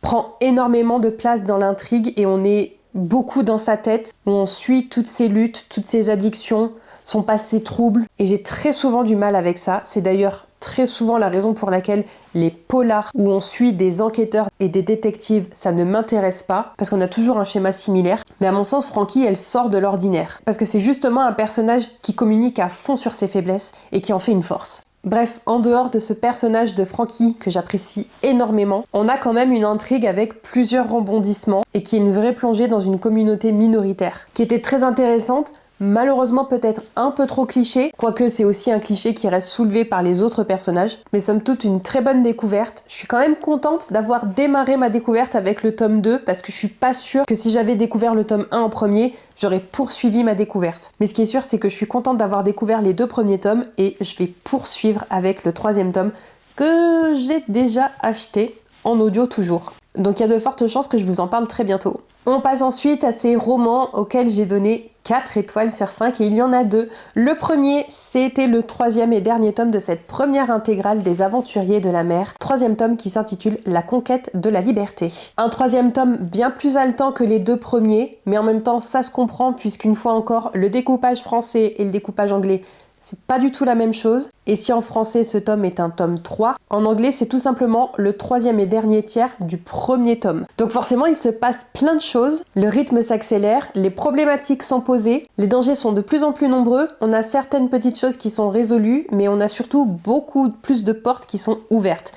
[SPEAKER 1] prend énormément de place dans l'intrigue et on est beaucoup dans sa tête, où on suit toutes ses luttes, toutes ses addictions, son passé trouble. Et j'ai très souvent du mal avec ça. C'est d'ailleurs très souvent la raison pour laquelle les polars où on suit des enquêteurs et des détectives, ça ne m'intéresse pas, parce qu'on a toujours un schéma similaire. Mais à mon sens, Frankie, elle sort de l'ordinaire. Parce que c'est justement un personnage qui communique à fond sur ses faiblesses et qui en fait une force. Bref, en dehors de ce personnage de Frankie que j'apprécie énormément, on a quand même une intrigue avec plusieurs rebondissements et qui est une vraie plongée dans une communauté minoritaire, qui était très intéressante, malheureusement peut-être un peu trop cliché, quoique c'est aussi un cliché qui reste soulevé par les autres personnages, mais somme toute une très bonne découverte. Je suis quand même contente d'avoir démarré ma découverte avec le tome 2, parce que je suis pas sûre que si j'avais découvert le tome 1 en premier, j'aurais poursuivi ma découverte. Mais ce qui est sûr, c'est que je suis contente d'avoir découvert les 2 premiers tomes et je vais poursuivre avec le 3e tome que j'ai déjà acheté en audio toujours. Donc il y a de fortes chances que je vous en parle très bientôt. On passe ensuite à ces romans auxquels j'ai donné 4 étoiles sur 5 et il y en a 2. Le premier, c'était le 3e et dernier tome de cette première intégrale des Aventuriers de la mer. 3e tome qui s'intitule La conquête de la liberté. Un 3e tome bien plus haletant que les 2 premiers, mais en même temps ça se comprend puisqu'une fois encore, le découpage français et le découpage anglais, c'est pas du tout la même chose. Et si en français ce tome est un tome 3, en anglais c'est tout simplement le 3e et dernier tiers du premier tome. Donc forcément il se passe plein de choses, le rythme s'accélère, les problématiques sont posées, les dangers sont de plus en plus nombreux, on a certaines petites choses qui sont résolues, mais on a surtout beaucoup plus de portes qui sont ouvertes.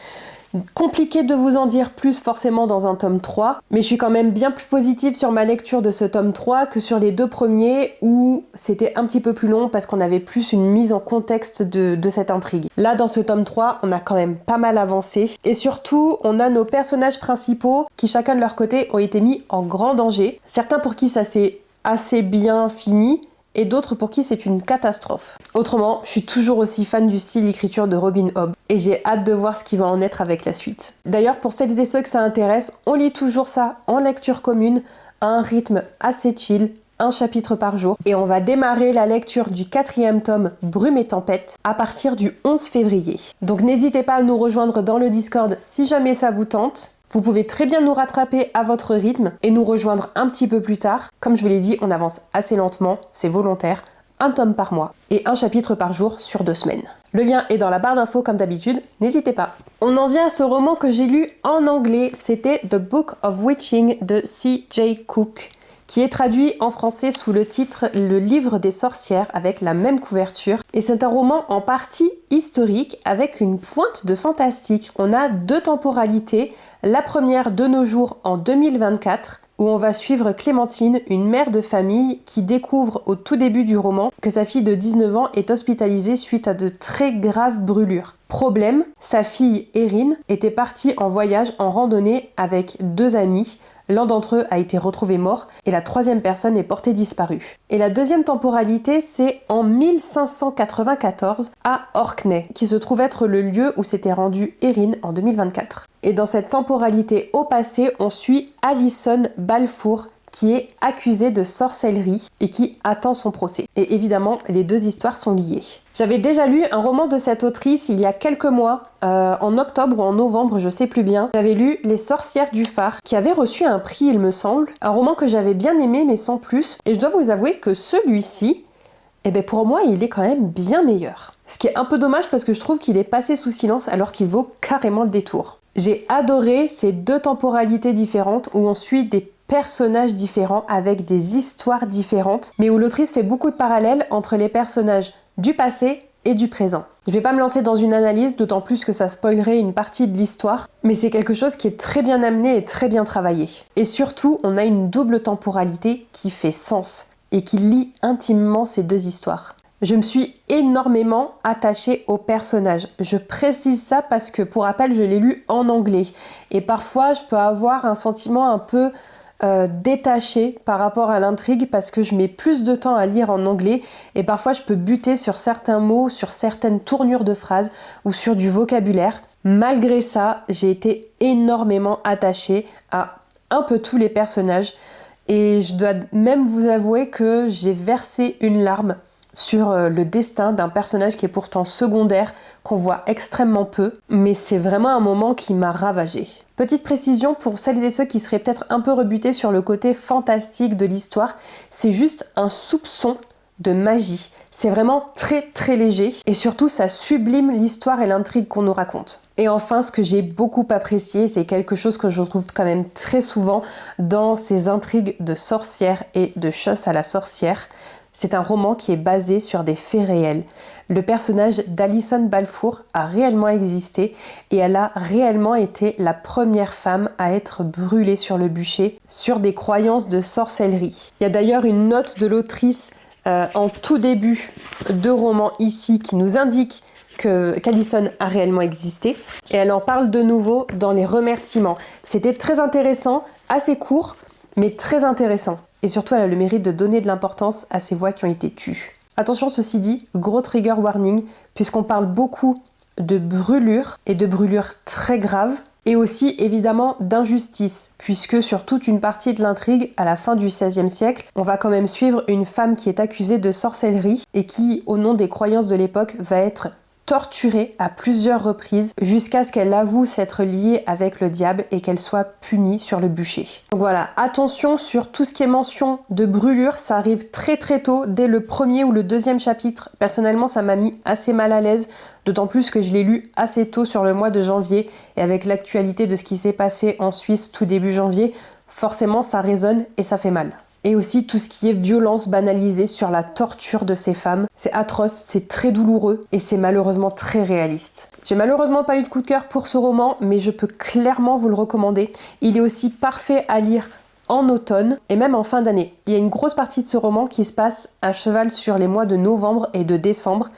[SPEAKER 1] Compliqué de vous en dire plus forcément dans un tome 3, mais je suis quand même bien plus positive sur ma lecture de ce tome 3 que sur les 2 premiers où c'était un petit peu plus long parce qu'on avait plus une mise en contexte de cette intrigue. Là dans ce tome 3, on a quand même pas mal avancé et surtout on a nos personnages principaux qui chacun de leur côté ont été mis en grand danger. Certains pour qui ça s'est assez bien fini, et d'autres pour qui c'est une catastrophe. Autrement, je suis toujours aussi fan du style d'écriture de Robin Hobb et j'ai hâte de voir ce qui va en être avec la suite. D'ailleurs, pour celles et ceux que ça intéresse, on lit toujours ça en lecture commune à un rythme assez chill, un chapitre par jour, et on va démarrer la lecture du 4e tome Brume et Tempête à partir du 11 février. Donc n'hésitez pas à nous rejoindre dans le Discord si jamais ça vous tente. Vous pouvez très bien nous rattraper à votre rythme et nous rejoindre un petit peu plus tard. Comme je vous l'ai dit, on avance assez lentement, c'est volontaire. un tome par mois et un chapitre par jour sur 2 semaines. Le lien est dans la barre d'infos comme d'habitude, n'hésitez pas. On en vient à ce roman que j'ai lu en anglais, c'était The Book of Witching de C.J. Cook, qui est traduit en français sous le titre Le livre des sorcières avec la même couverture. Et c'est un roman en partie historique avec une pointe de fantastique. On a 2 temporalités, la première de nos jours en 2024, où on va suivre Clémentine, une mère de famille qui découvre au tout début du roman que sa fille de 19 ans est hospitalisée suite à de très graves brûlures. Problème, sa fille Erin était partie en voyage en randonnée avec 2 amis. L'un d'entre eux a été retrouvé mort et la 3e personne est portée disparue. Et la deuxième temporalité, c'est en 1594 à Orkney, qui se trouve être le lieu où s'était rendue Erin en 2024. Et dans cette temporalité au passé, on suit Alison Balfour, qui est accusée de sorcellerie et qui attend son procès. Et évidemment, les 2 histoires sont liées. J'avais déjà lu un roman de cette autrice il y a quelques mois, en octobre ou en novembre, je sais plus bien. J'avais lu Les sorcières du phare, qui avait reçu un prix, il me semble. Un roman que j'avais bien aimé, mais sans plus. Et je dois vous avouer que celui-ci, pour moi, il est quand même bien meilleur. Ce qui est un peu dommage parce que je trouve qu'il est passé sous silence alors qu'il vaut carrément le détour. J'ai adoré ces 2 temporalités différentes où on suit des personnages différents avec des histoires différentes, mais où l'autrice fait beaucoup de parallèles entre les personnages du passé et du présent. Je vais pas me lancer dans une analyse, d'autant plus que ça spoilerait une partie de l'histoire, mais c'est quelque chose qui est très bien amené et très bien travaillé. Et surtout, on a une double temporalité qui fait sens et qui lie intimement ces 2 histoires. Je me suis énormément attachée au personnage. Je précise ça parce que, pour rappel, je l'ai lu en anglais. Et parfois, je peux avoir un sentiment un peu détaché par rapport à l'intrigue parce que je mets plus de temps à lire en anglais et parfois je peux buter sur certains mots, sur certaines tournures de phrases ou sur du vocabulaire. Malgré ça, j'ai été énormément attachée à un peu tous les personnages et je dois même vous avouer que j'ai versé une larme sur le destin d'un personnage qui est pourtant secondaire, qu'on voit extrêmement peu, mais c'est vraiment un moment qui m'a ravagée. Petite précision pour celles et ceux qui seraient peut-être un peu rebutés sur le côté fantastique de l'histoire, c'est juste un soupçon de magie. C'est vraiment très très léger et surtout ça sublime l'histoire et l'intrigue qu'on nous raconte. Et enfin, ce que j'ai beaucoup apprécié, c'est quelque chose que je retrouve quand même très souvent dans ces intrigues de sorcières et de chasse à la sorcière. C'est un roman qui est basé sur des faits réels. Le personnage d'Alison Balfour a réellement existé et elle a réellement été la première femme à être brûlée sur le bûcher sur des croyances de sorcellerie. Il y a d'ailleurs une note de l'autrice en tout début de roman ici qui nous indique qu'Alison a réellement existé et elle en parle de nouveau dans les remerciements. C'était très intéressant, assez court, mais très intéressant. Et surtout, elle a le mérite de donner de l'importance à ces voix qui ont été tues. Attention, ceci dit, gros trigger warning, puisqu'on parle beaucoup de brûlures, et de brûlures très graves, et aussi évidemment d'injustice, puisque sur toute une partie de l'intrigue, à la fin du XVIe siècle, on va quand même suivre une femme qui est accusée de sorcellerie, et qui, au nom des croyances de l'époque, va être torturée à plusieurs reprises jusqu'à ce qu'elle avoue s'être liée avec le diable et qu'elle soit punie sur le bûcher. Donc voilà, attention sur tout ce qui est mention de brûlure, ça arrive très très tôt, dès le 1er ou le 2e chapitre. Personnellement, ça m'a mis assez mal à l'aise, d'autant plus que je l'ai lu assez tôt sur le mois de janvier et avec l'actualité de ce qui s'est passé en Suisse tout début janvier, forcément ça résonne et ça fait mal. Et aussi tout ce qui est violence banalisée sur la torture de ces femmes. C'est atroce, c'est très douloureux et c'est malheureusement très réaliste. J'ai malheureusement pas eu de coup de cœur pour ce roman, mais je peux clairement vous le recommander. Il est aussi parfait à lire en automne et même en fin d'année. Il y a une grosse partie de ce roman qui se passe à cheval sur les mois de novembre et de décembre.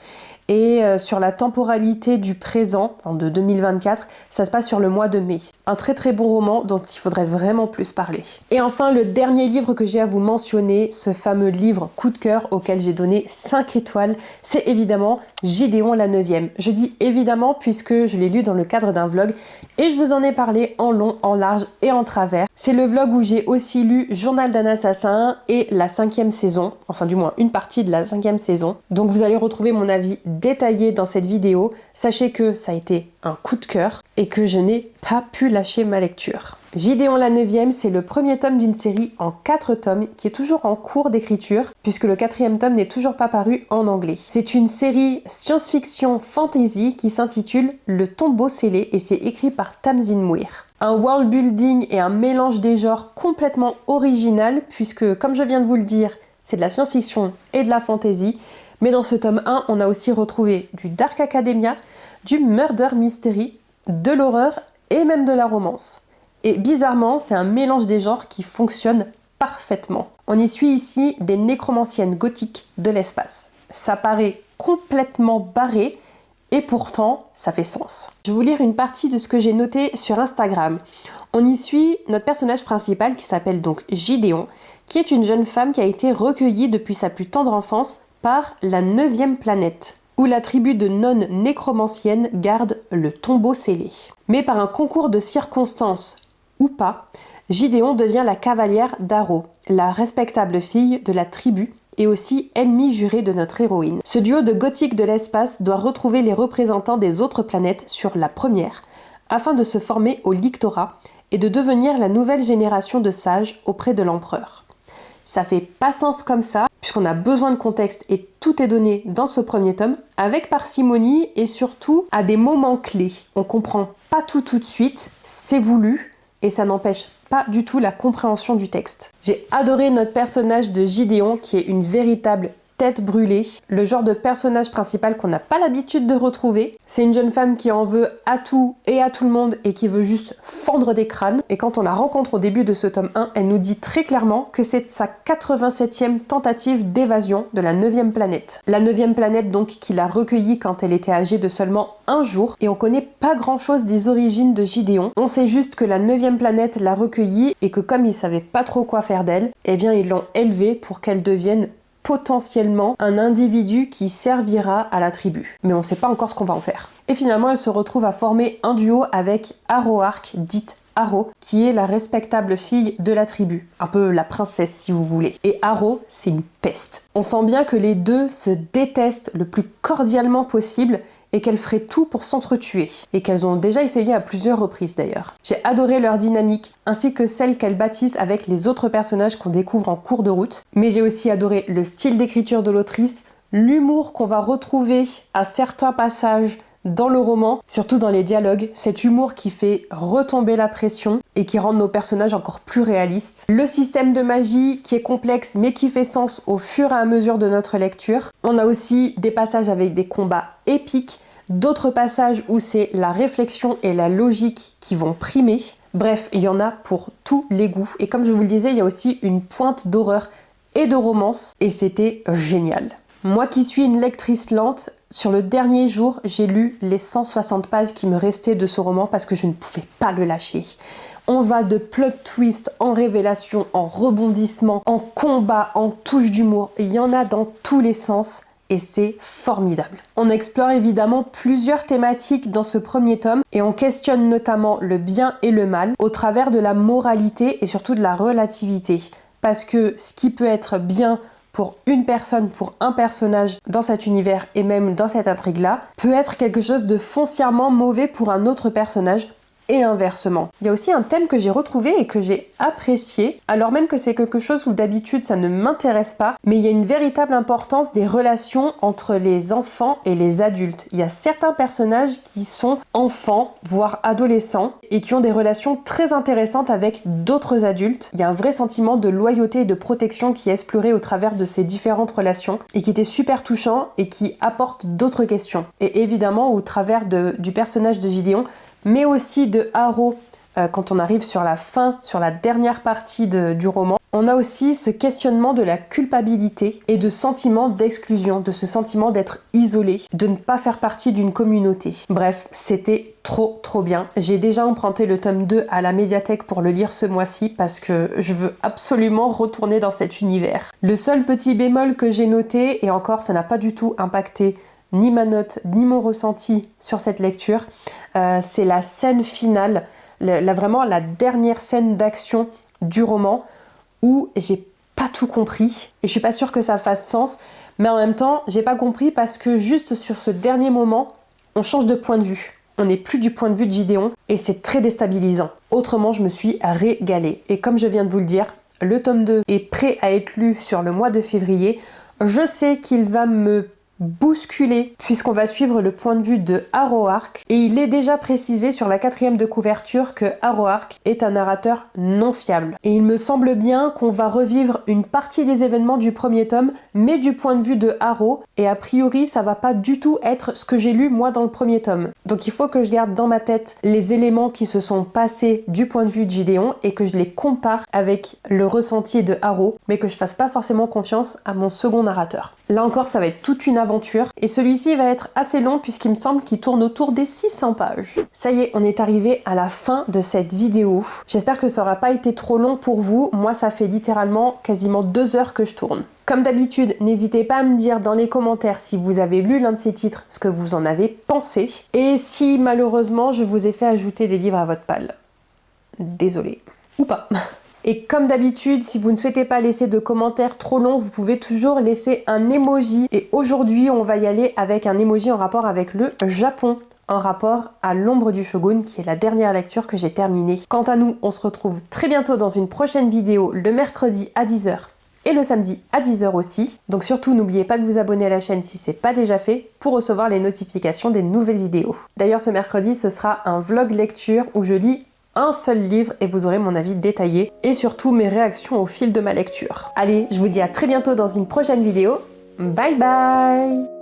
[SPEAKER 1] Et sur la temporalité du présent, de 2024, ça se passe sur le mois de mai. Un très très bon roman dont il faudrait vraiment plus parler. Et enfin, le dernier livre que j'ai à vous mentionner, ce fameux livre coup de cœur auquel j'ai donné 5 étoiles, c'est évidemment Gédéon la 9e. Je dis évidemment puisque je l'ai lu dans le cadre d'un vlog et je vous en ai parlé en long, en large et en travers. C'est le vlog où j'ai aussi lu Journal d'un assassin et la 5e saison, enfin du moins une partie de la 5e saison. Donc vous allez retrouver mon avis détaillé dans cette vidéo. Sachez que ça a été un coup de cœur et que je n'ai pas pu lâcher ma lecture. Gideon la 9e, c'est le premier tome d'une série en 4 tomes qui est toujours en cours d'écriture puisque le 4e tome n'est toujours pas paru en anglais. C'est une série science-fiction fantasy qui s'intitule Le Tombeau scellé et c'est écrit par Tamsyn Muir. Un world building et un mélange des genres complètement original puisque, comme je viens de vous le dire, c'est de la science-fiction et de la fantasy. Mais dans ce tome 1, on a aussi retrouvé du Dark Academia, du Murder Mystery, de l'horreur et même de la romance. Et bizarrement, c'est un mélange des genres qui fonctionne parfaitement. On y suit ici des nécromanciennes gothiques de l'espace. Ça paraît complètement barré et pourtant, ça fait sens. Je vais vous lire une partie de ce que j'ai noté sur Instagram. On y suit notre personnage principal qui s'appelle donc Gideon, qui est une jeune femme qui a été recueillie depuis sa plus tendre enfance par la 9e planète, où la tribu de nonnes nécromanciennes garde le tombeau scellé. Mais par un concours de circonstances ou pas, Gideon devient la cavalière d'Aro, la respectable fille de la tribu et aussi ennemie jurée de notre héroïne. Ce duo de gothiques de l'espace doit retrouver les représentants des autres planètes sur la première, afin de se former au lictorat et de devenir la nouvelle génération de sages auprès de l'empereur. Ça fait pas sens comme ça, puisqu'on a besoin de contexte et tout est donné dans ce premier tome, avec parcimonie et surtout à des moments clés. On comprend pas tout de suite, c'est voulu, et ça n'empêche pas du tout la compréhension du texte. J'ai adoré notre personnage de Gideon, qui est une véritable tête brûlée, le genre de personnage principal qu'on n'a pas l'habitude de retrouver. C'est une jeune femme qui en veut à tout et à tout le monde et qui veut juste fendre des crânes. Et quand on la rencontre au début de ce tome 1, elle nous dit très clairement que c'est sa 87e tentative d'évasion de la 9e planète. La 9e planète donc qui l'a recueillie quand elle était âgée de seulement 1 jour. Et on connaît pas grand chose des origines de Gideon. On sait juste que la 9e planète l'a recueillie et que comme ils savaient pas trop quoi faire d'elle, eh bien ils l'ont élevée pour qu'elle devienne potentiellement un individu qui servira à la tribu. Mais on ne sait pas encore ce qu'on va en faire. Et finalement, elle se retrouve à former un duo avec Aroark, dite Aro, qui est la respectable fille de la tribu. Un peu la princesse si vous voulez. Et Aro, c'est une peste. On sent bien que les deux se détestent le plus cordialement possible et qu'elles feraient tout pour s'entretuer. Et qu'elles ont déjà essayé à plusieurs reprises d'ailleurs. J'ai adoré leur dynamique, ainsi que celle qu'elles bâtissent avec les autres personnages qu'on découvre en cours de route. Mais j'ai aussi adoré le style d'écriture de l'autrice, l'humour qu'on va retrouver à certains passages dans le roman, surtout dans les dialogues, cet humour qui fait retomber la pression et qui rend nos personnages encore plus réalistes. Le système de magie qui est complexe mais qui fait sens au fur et à mesure de notre lecture. On a aussi des passages avec des combats épiques, d'autres passages où c'est la réflexion et la logique qui vont primer. Bref, il y en a pour tous les goûts. Et comme je vous le disais, il y a aussi une pointe d'horreur et de romance et c'était génial. Moi qui suis une lectrice lente, sur le dernier jour, j'ai lu les 160 pages qui me restaient de ce roman parce que je ne pouvais pas le lâcher. On va de plot twist en révélation, en rebondissement, en combat, en touche d'humour. Il y en a dans tous les sens et c'est formidable. On explore évidemment plusieurs thématiques dans ce premier tome et on questionne notamment le bien et le mal au travers de la moralité et surtout de la relativité. Parce que ce qui peut être bien pour une personne, pour un personnage dans cet univers et même dans cette intrigue-là, peut être quelque chose de foncièrement mauvais pour un autre personnage et inversement. Il y a aussi un thème que j'ai retrouvé et que j'ai apprécié, alors même que c'est quelque chose où d'habitude ça ne m'intéresse pas, mais il y a une véritable importance des relations entre les enfants et les adultes. Il y a certains personnages qui sont enfants, voire adolescents, et qui ont des relations très intéressantes avec d'autres adultes. Il y a un vrai sentiment de loyauté et de protection qui est exploré au travers de ces différentes relations, et qui était super touchant et qui apporte d'autres questions. Et évidemment, au travers du personnage de Gideon, mais aussi de Aro, quand on arrive sur la fin, sur la dernière partie du roman, on a aussi ce questionnement de la culpabilité et de sentiment d'exclusion, de ce sentiment d'être isolé, de ne pas faire partie d'une communauté. Bref, c'était trop bien. J'ai déjà emprunté le tome 2 à la médiathèque pour le lire ce mois-ci parce que je veux absolument retourner dans cet univers. Le seul petit bémol que j'ai noté, et encore ça n'a pas du tout impacté ni ma note, ni mon ressenti sur cette lecture, c'est la scène finale, vraiment la dernière scène d'action du roman où j'ai pas tout compris et je suis pas sûre que ça fasse sens, mais en même temps j'ai pas compris parce que juste sur ce dernier moment on change de point de vue. on n'est plus du point de vue de Gideon et c'est très déstabilisant. Autrement, je me suis régalée. Et comme je viens de vous le dire, le tome 2 est prêt à être lu sur le mois de février. Je sais qu'il va me bousculé puisqu'on va suivre le point de vue de Aroark et il est déjà précisé sur la 4e de couverture que Aroark est un narrateur non fiable. Et il me semble bien qu'on va revivre une partie des événements du premier tome mais du point de vue de Aro et a priori ça va pas du tout être ce que j'ai lu moi dans le premier tome. Donc il faut que je garde dans ma tête les éléments qui se sont passés du point de vue de Gideon et que je les compare avec le ressenti de Aro mais que je fasse pas forcément confiance à mon second narrateur. Là encore ça va être toute une aventure et celui-ci va être assez long puisqu'il me semble qu'il tourne autour des 600 pages. Ça y est, on est arrivé à la fin de cette vidéo. J'espère que ça aura pas été trop long pour vous. Moi, ça fait littéralement quasiment 2 heures que je tourne. Comme d'habitude, n'hésitez pas à me dire dans les commentaires si vous avez lu l'un de ces titres, ce que vous en avez pensé et si malheureusement je vous ai fait ajouter des livres à votre palle. Désolée. Ou pas. Et comme d'habitude, si vous ne souhaitez pas laisser de commentaires trop longs, vous pouvez toujours laisser un emoji. Et aujourd'hui, on va y aller avec un emoji en rapport avec le Japon, en rapport à l'ombre du Shogun, qui est la dernière lecture que j'ai terminée. Quant à nous, on se retrouve très bientôt dans une prochaine vidéo, le mercredi à 10h et le samedi à 10h aussi. Donc surtout, n'oubliez pas de vous abonner à la chaîne si c'est pas déjà fait pour recevoir les notifications des nouvelles vidéos. D'ailleurs, ce mercredi, ce sera un vlog lecture où je lis un seul livre et vous aurez mon avis détaillé et surtout mes réactions au fil de ma lecture. Allez, je vous dis à très bientôt dans une prochaine vidéo. Bye bye!